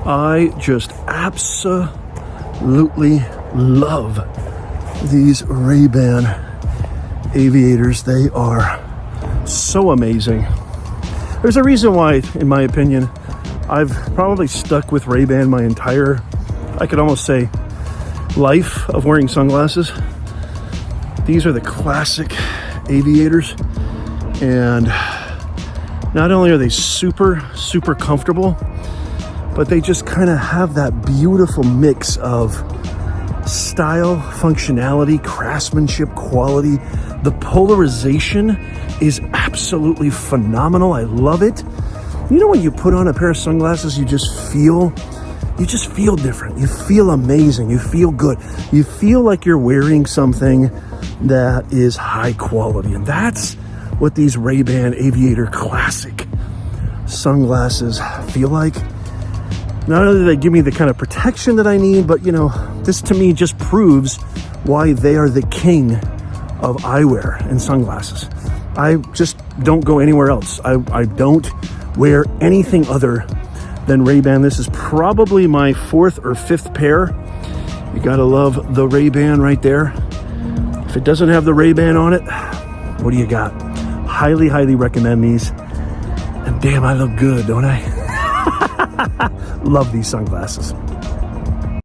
I just absolutely love these Ray-Ban Aviators. They are so amazing. There's a reason why, in my opinion, I've probably stuck with Ray-Ban my entire, I could almost say, life of wearing sunglasses. These are the classic Aviators, and not only are they super comfortable, but they just kind of have that beautiful mix of style, functionality, craftsmanship, quality. The polarization is absolutely phenomenal. I love it. You know, when you put on a pair of sunglasses, you just feel different. You feel amazing. You feel good. You feel like you're wearing something that is high quality. And that's what these Ray-Ban Aviator Classic sunglasses feel like. Not only do they give me the kind of protection that I need, but you know, this to me just proves why they are the king of eyewear and sunglasses. I just don't go anywhere else. I don't wear anything other than Ray-Ban. This is probably my 4th or 5th pair. You gotta love the Ray-Ban right there. If it doesn't have the Ray-Ban on it, what do you got? Highly recommend these. And damn, I look good, don't I? Love these sunglasses.